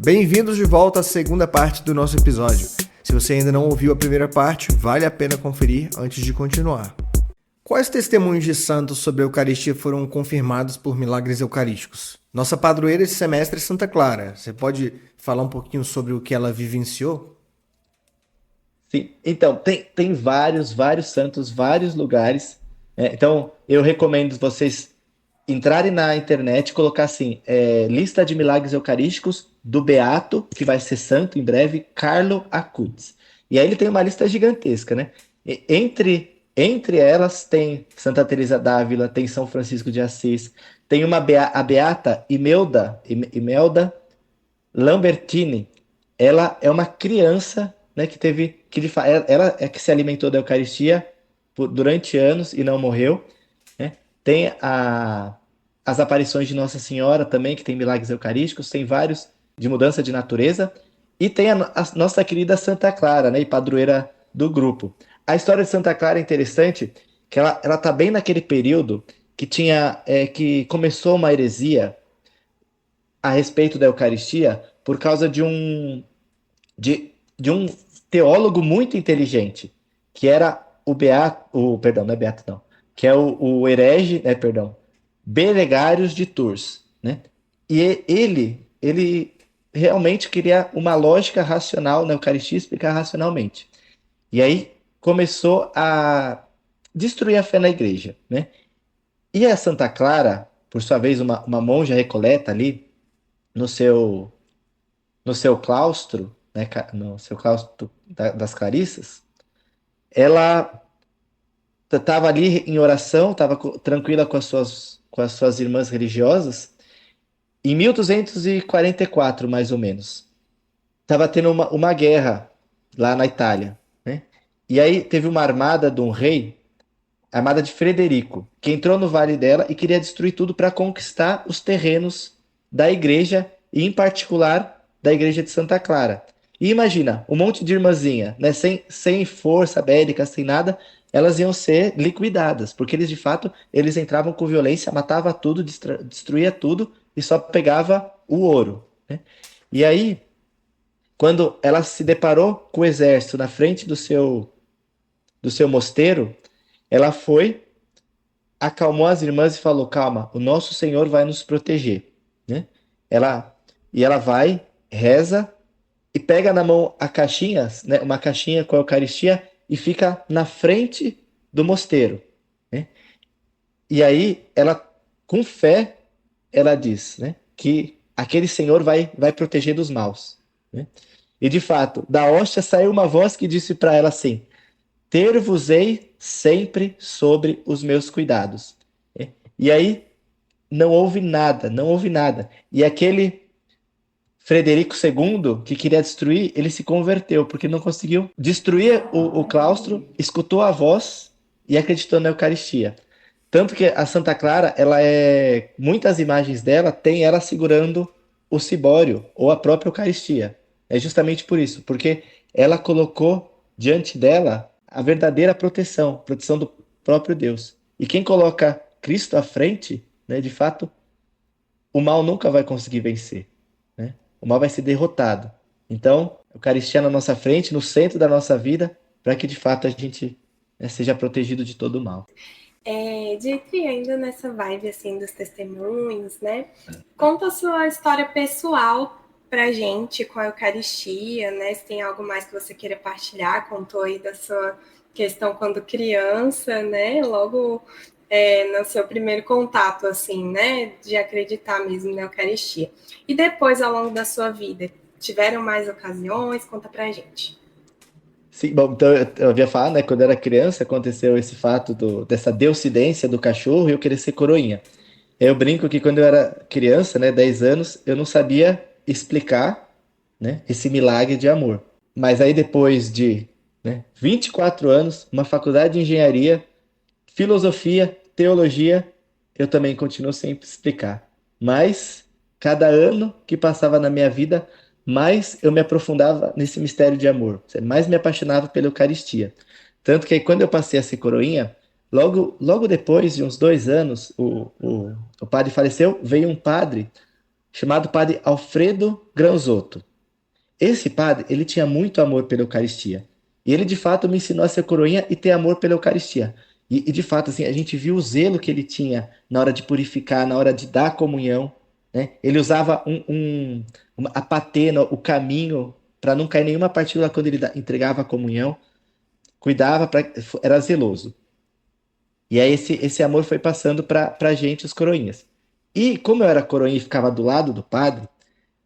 Bem-vindos de volta à segunda parte do nosso episódio. Se você ainda não ouviu a primeira parte, vale a pena conferir antes de continuar. Quais testemunhos de santos sobre a Eucaristia foram confirmados por milagres eucarísticos? Nossa padroeira esse semestre é Santa Clara. Você pode falar um pouquinho sobre o que ela vivenciou? Sim, então, tem vários santos, vários lugares, né? Então, eu recomendo vocês entrarem na internet e colocar assim, lista de milagres eucarísticos do Beato, que vai ser santo em breve, Carlo Acutis. E aí ele tem uma lista gigantesca, né? Entre elas tem Santa Teresa d'Ávila, tem São Francisco de Assis, tem a Beata Imelda Lambertini. Ela é uma criança, né, ela é que se alimentou da Eucaristia durante anos e não morreu, né? Tem as aparições de Nossa Senhora também, que tem milagres eucarísticos, tem vários de mudança de natureza, e tem a nossa querida Santa Clara, né, e padroeira do grupo. A história de Santa Clara é interessante, que ela tá bem naquele período que começou uma heresia a respeito da Eucaristia por causa de um teólogo muito inteligente, que era perdão, não é Beato não, que é o herege, perdão, Berengários de Tours, né? E ele realmente queria uma lógica racional na Eucaristia, explicar racionalmente. E aí começou a destruir a fé na igreja, né? E a Santa Clara, por sua vez, uma monja recoleta ali no seu no seu claustro, né, no seu claustro das Clarissas, ela estava ali em oração, estava tranquila com as suas irmãs religiosas, em 1244, mais ou menos. Estava tendo uma guerra lá na Itália, né? E aí teve uma armada de um rei, a armada de Frederico, que entrou no vale dela e queria destruir tudo para conquistar os terrenos da igreja, e em particular da igreja de Santa Clara. E imagina, um monte de irmãzinha, né, sem força bélica, sem nada, elas iam ser liquidadas, porque eles de fato eles entravam com violência, matava tudo, destruía tudo e só pegava o ouro, né? E aí, quando ela se deparou com o exército na frente do seu mosteiro, ela foi, acalmou as irmãs e falou: calma, o nosso Senhor vai nos proteger, né? Ela, ela vai, reza e pega na mão a caixinha, né, uma caixinha com a Eucaristia, e fica na frente do mosteiro, né? E aí ela, com fé, ela diz, né, que aquele Senhor vai proteger dos maus, né? E de fato, da hóstia saiu uma voz que disse para ela assim: ter-vos-ei sempre sobre os meus cuidados. E aí não houve nada, não houve nada. E aquele Frederico II, que queria destruir, ele se converteu, porque não conseguiu destruir o claustro, escutou a voz e acreditou na Eucaristia. Tanto que a Santa Clara, muitas imagens dela tem ela segurando o cibório ou a própria Eucaristia. É justamente por isso, porque ela colocou diante dela a verdadeira proteção, proteção do próprio Deus. E quem coloca Cristo à frente, né, de fato, o mal nunca vai conseguir vencer, né? O mal vai ser derrotado. Então, a Eucaristia na nossa frente, no centro da nossa vida, para que de fato a gente, né, seja protegido de todo o mal. Dietrich, ainda nessa vibe assim dos testemunhos, né? Conta a sua história pessoal pra gente com a Eucaristia, né? Se tem algo mais que você queira partilhar, contou aí da sua questão quando criança, né? Logo no seu primeiro contato, assim, né? De acreditar mesmo na Eucaristia. E depois, ao longo da sua vida, tiveram mais ocasiões? Conta pra gente. Sim, bom, então eu havia falado, né? Quando eu era criança, aconteceu esse fato dessa deucidência do cachorro e eu querer ser coroinha. Eu brinco que quando eu era criança, né, 10 anos, eu não sabia explicar, né, esse milagre de amor. Mas aí depois de, né, 24 anos, uma faculdade de engenharia, filosofia, teologia, eu também continuo sem explicar. Mas cada ano que passava na minha vida, mais eu me aprofundava nesse mistério de amor, mais me apaixonava pela Eucaristia. Tanto que aí, quando eu passei a ser coroinha, logo depois de uns 2 anos, o padre faleceu, veio um padre chamado padre Alfredo Granzotto. Esse padre, ele tinha muito amor pela Eucaristia. E ele, de fato, me ensinou a ser coroinha e ter amor pela Eucaristia. De fato, assim, a gente viu o zelo que ele tinha na hora de purificar, na hora de dar a comunhão, né? Ele usava a patena, o caminho, para não cair nenhuma partícula quando ele entregava a comunhão. Cuidava, era zeloso. E aí esse amor foi passando para a gente, os coroinhas. E como eu era coroinha e ficava do lado do padre,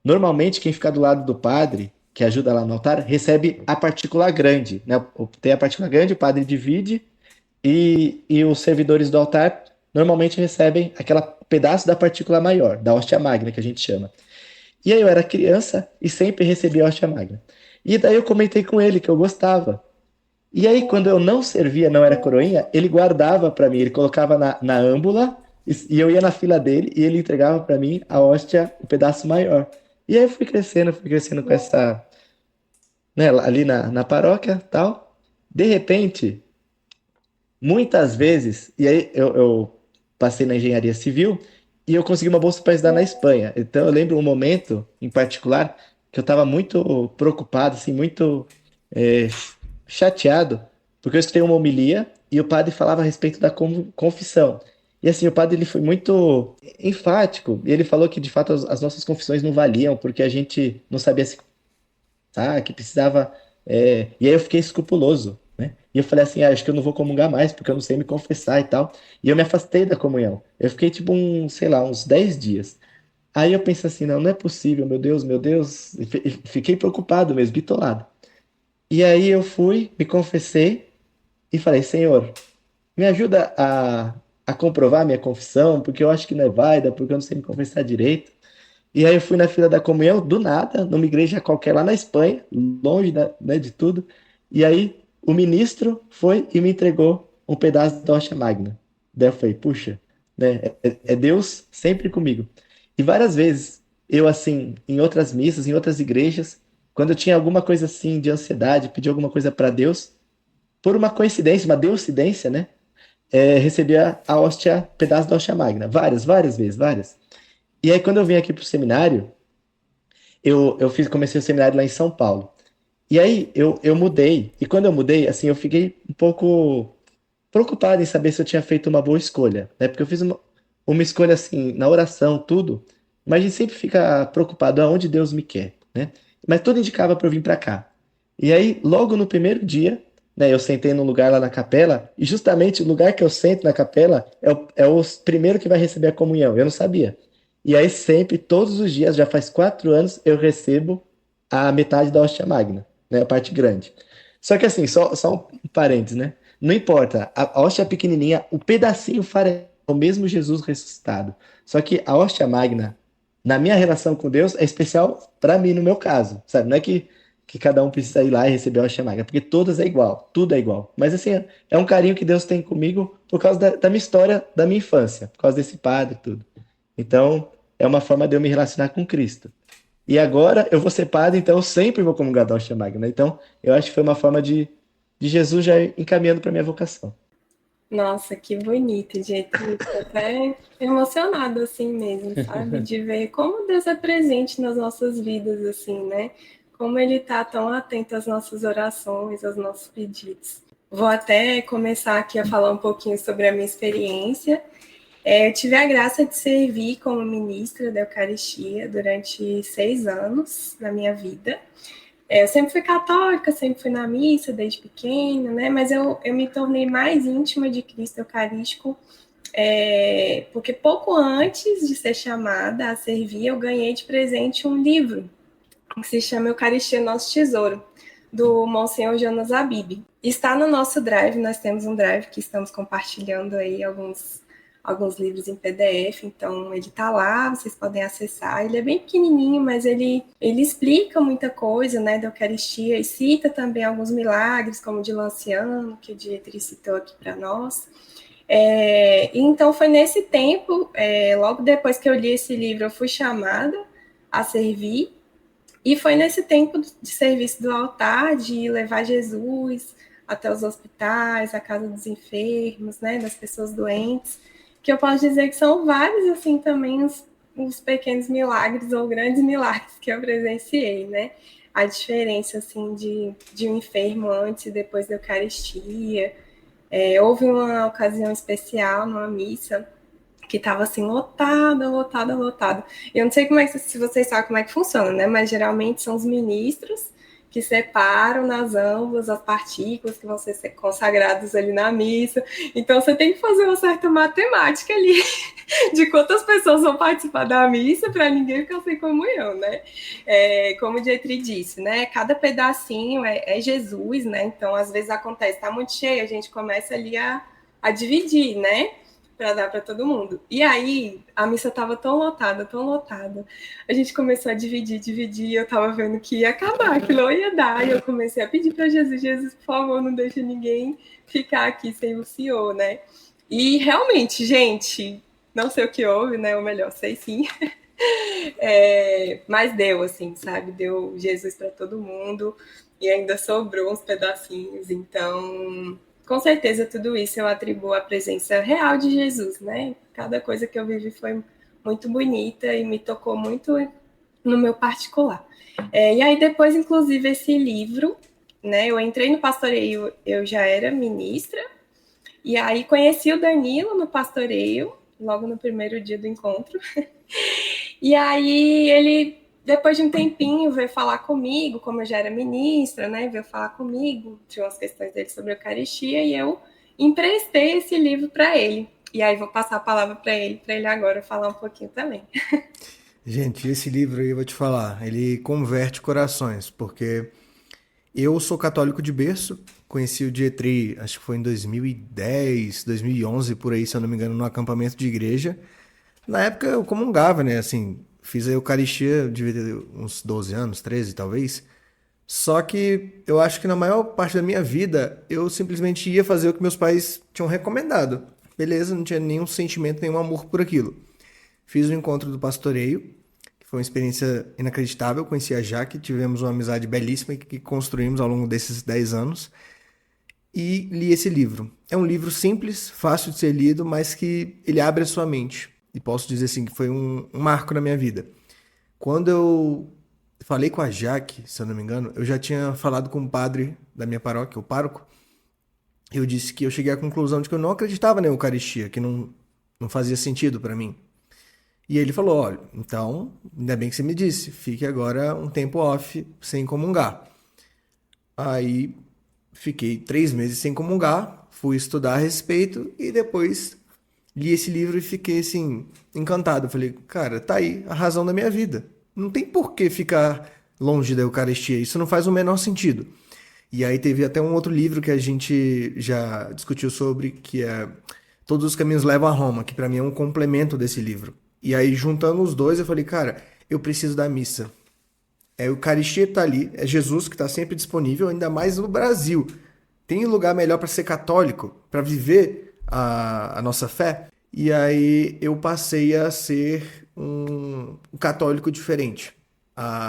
normalmente quem fica do lado do padre, que ajuda lá no altar, recebe a partícula grande, né? Tem a partícula grande, o padre divide, e os servidores do altar normalmente recebem aquele pedaço da partícula maior, da hóstia magna, que a gente chama. E aí eu era criança e sempre recebia a hóstia magna. E daí eu comentei com ele que eu gostava. E aí, quando eu não servia, não era coroinha, ele guardava para mim, ele colocava na âmbula e eu ia na fila dele e ele entregava para mim a hóstia, o pedaço maior. E aí eu fui crescendo com essa, né, ali na paróquia, tal. De repente, muitas vezes, e aí eu passei na engenharia civil e eu consegui uma bolsa para estudar na Espanha. Então eu lembro um momento em particular que eu estava muito preocupado, assim, muito é, chateado, porque eu escutei uma homilia e o padre falava a respeito da confissão. E assim, o padre ele foi muito enfático, e ele falou que de fato as nossas confissões não valiam, porque a gente não sabia se que precisava. E aí eu fiquei escrupuloso, né? E eu falei assim, acho que eu não vou comungar mais, porque eu não sei me confessar e tal. E eu me afastei da comunhão. Eu fiquei tipo sei lá, uns 10 dias. Aí eu pensei assim, não, não é possível, meu Deus. E fiquei preocupado mesmo, bitolado. E aí eu fui, me confessei e falei, Senhor, me ajuda a comprovar minha confissão, porque eu acho que não é válida, porque eu não sei me confessar direito. E aí eu fui na fila da comunhão, do nada, numa igreja qualquer lá na Espanha, longe né, de tudo. E aí o ministro foi e me entregou um pedaço da hóstia magna. Daí eu falei, puxa, né, é Deus sempre comigo. E várias vezes, eu assim, em outras missas, em outras igrejas, quando eu tinha alguma coisa assim de ansiedade, pedi alguma coisa para Deus, por uma coincidência, uma deucidência, né? Recebia a hóstia, pedaço da hóstia magna. Várias vezes, várias. E aí, quando eu vim aqui pro seminário, comecei o seminário lá em São Paulo. E aí, eu mudei. E quando eu mudei, assim, eu fiquei um pouco preocupado em saber se eu tinha feito uma boa escolha, né? Porque eu fiz uma escolha, assim, na oração, tudo. Mas a gente sempre fica preocupado aonde Deus me quer, né? Mas tudo indicava para eu vir para cá. E aí, logo no primeiro dia, né, eu sentei num lugar lá na capela, e justamente o lugar que eu sento na capela é o primeiro que vai receber a comunhão. Eu não sabia. E aí sempre, todos os dias, já faz 4 anos, eu recebo a metade da hóstia magna, né? A parte grande. Só que assim, só um parênteses, né? Não importa, a hóstia pequenininha, o pedacinho farelo, é o mesmo Jesus ressuscitado. Só que a hóstia magna, na minha relação com Deus, é especial para mim, no meu caso, sabe? Não é que cada um precisa ir lá e receber a hóstia magna, porque todas é igual, tudo é igual. Mas assim, é um carinho que Deus tem comigo por causa da minha história, da minha infância, por causa desse padre e tudo. Então, é uma forma de eu me relacionar com Cristo. E agora eu vou ser padre, então eu sempre vou comungar da hóstia magna. Então, eu acho que foi uma forma de Jesus já ir encaminhando para minha vocação. Nossa, que bonito, gente. Tô até emocionado assim mesmo, sabe? De ver como Deus é presente nas nossas vidas, assim, né? Como Ele tá tão atento às nossas orações, aos nossos pedidos. Vou até começar aqui a falar um pouquinho sobre a minha experiência. Eu tive a graça de servir como ministra da Eucaristia durante 6 anos na minha vida. Eu sempre fui católica, sempre fui na missa desde pequena, né? Mas eu me tornei mais íntima de Cristo Eucarístico, porque pouco antes de ser chamada a servir, eu ganhei de presente um livro que se chama Eucaristia Nosso Tesouro, do Monsenhor Jonas Abib. Está no nosso drive, nós temos um drive que estamos compartilhando aí alguns livros em PDF, então ele está lá, vocês podem acessar. Ele é bem pequenininho, mas ele explica muita coisa, né, da Eucaristia e cita também alguns milagres, como o de Lanciano, que a Dietrich citou aqui para nós. Então foi nesse tempo, logo depois que eu li esse livro, eu fui chamada a servir, e foi nesse tempo de serviço do altar, de levar Jesus até os hospitais, a casa dos enfermos, né, das pessoas doentes, que eu posso dizer que são vários, assim, também os pequenos milagres ou grandes milagres que eu presenciei, né? A diferença, assim, de um enfermo antes e depois da Eucaristia. Houve uma ocasião especial numa missa que estava assim, lotada. Eu não sei se vocês sabem como é que funciona, né? Mas geralmente são os ministros que separam nas âmbulas as partículas que vão ser consagradas ali na missa. Então você tem que fazer uma certa matemática ali de quantas pessoas vão participar da missa para ninguém ficar sem comunhão, né? Como o Dietri disse, né? Cada pedacinho é Jesus, né? Então às vezes acontece, tá muito cheio, a gente começa ali a dividir, né? Para dar para todo mundo. E aí, a missa estava tão lotada. A gente começou a dividir, e eu estava vendo que ia acabar, que não ia dar. E eu comecei a pedir para Jesus, por favor, não deixe ninguém ficar aqui sem o Senhor, né? E realmente, gente, não sei o que houve, né? Ou melhor, sei sim. Mas deu, assim, sabe? Deu Jesus para todo mundo e ainda sobrou uns pedacinhos. Então, com certeza, tudo isso eu atribuo à presença real de Jesus, né? Cada coisa que eu vivi foi muito bonita e me tocou muito no meu particular. E aí, depois, inclusive, esse livro, né? Eu entrei no pastoreio, eu já era ministra, e aí conheci o Danilo no pastoreio, logo no primeiro dia do encontro. E aí ele, depois de um tempinho, veio falar comigo, como eu já era ministra, né? Veio falar comigo, tinha umas questões dele sobre a Eucaristia, e eu emprestei esse livro para ele. E aí vou passar a palavra para ele agora falar um pouquinho também. Gente, esse livro aí eu vou te falar, ele converte corações, porque eu sou católico de berço, conheci o Dietri, acho que foi em 2010, 2011, por aí, se eu não me engano, no acampamento de igreja. Na época eu comungava, né? Assim, fiz a Eucaristia, devia ter uns 12 anos, 13 talvez. Só que eu acho que na maior parte da minha vida eu simplesmente ia fazer o que meus pais tinham recomendado. Beleza, não tinha nenhum sentimento, nenhum amor por aquilo. Fiz o encontro do pastoreio, que foi uma experiência inacreditável. Conheci a Jaque, tivemos uma amizade belíssima que construímos ao longo desses 10 anos. E li esse livro. É um livro simples, fácil de ser lido, mas que ele abre a sua mente. E posso dizer assim que foi um marco na minha vida. Quando eu falei com a Jaque, se eu não me engano, eu já tinha falado com o padre da minha paróquia, o pároco. Eu disse que eu cheguei à conclusão de que eu não acreditava na Eucaristia, que não fazia sentido para mim. E ele falou, olha, então, ainda bem que você me disse, fique agora um tempo off, sem comungar. Aí fiquei 3 meses sem comungar, fui estudar a respeito e depois li esse livro e fiquei assim, encantado. Falei, cara, tá aí a razão da minha vida. Não tem por que ficar longe da Eucaristia, isso não faz o menor sentido. E aí teve até um outro livro que a gente já discutiu sobre, que é Todos os Caminhos Levam a Roma, que para mim é um complemento desse livro. E aí juntando os dois, eu falei, cara, eu preciso da missa. A Eucaristia está ali, é Jesus que está sempre disponível, ainda mais no Brasil. Tem lugar melhor para ser católico, para viver a nossa fé? E aí eu passei a ser um católico diferente.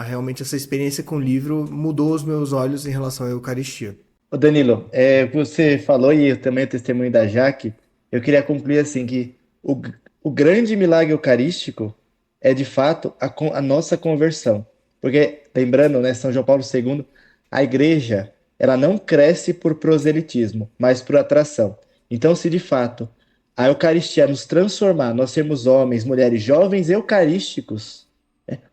Realmente essa experiência com o livro mudou os meus olhos em relação à Eucaristia. Ô Danilo, você falou e também o testemunho da Jaque, eu queria concluir assim que o grande milagre eucarístico é de fato a nossa conversão. Porque, lembrando, né, São João Paulo II, a igreja, ela não cresce por proselitismo, mas por atração. Então, se de fato a Eucaristia nos transformar, nós sermos homens, mulheres, jovens eucarísticos,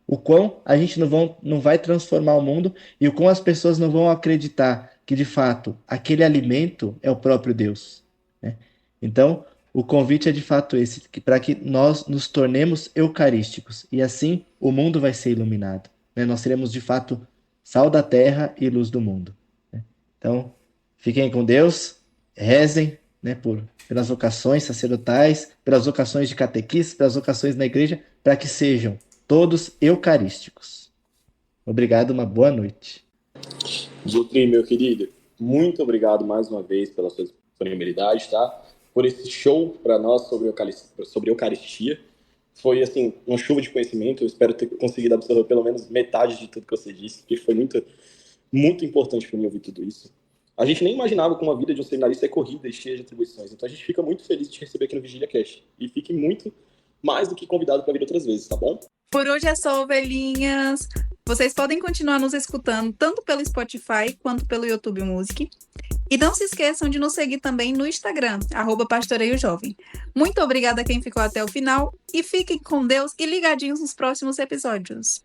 o quão a gente não vai transformar o mundo e o quão as pessoas não vão acreditar que, de fato, aquele alimento é o próprio Deus, né? Então, o convite é de fato esse, para que nós nos tornemos eucarísticos e assim o mundo vai ser iluminado, né? Nós seremos, de fato, sal da terra e luz do mundo, né? Então, fiquem com Deus, rezem, né, pelas vocações sacerdotais, pelas vocações de catequistas, pelas vocações na igreja, para que sejam todos eucarísticos. Obrigado, uma boa noite. Dietri, meu querido, muito obrigado mais uma vez pela sua disponibilidade, tá? Por esse show para nós sobre Eucaristia. Foi, assim, uma chuva de conhecimento. Eu espero ter conseguido absorver pelo menos metade de tudo que você disse, porque foi muito, muito importante para mim ouvir tudo isso. A gente nem imaginava que uma vida de um seminarista é corrida e cheia de atribuições. Então a gente fica muito feliz de te receber aqui no Vigília Cast. E fique muito mais do que convidado para vir outras vezes, tá bom? Por hoje é só, ovelhinhas. Vocês podem continuar nos escutando tanto pelo Spotify quanto pelo YouTube Music. E não se esqueçam de nos seguir também no Instagram, @pastoreiojovem. Muito obrigada a quem ficou até o final e fiquem com Deus e ligadinhos nos próximos episódios.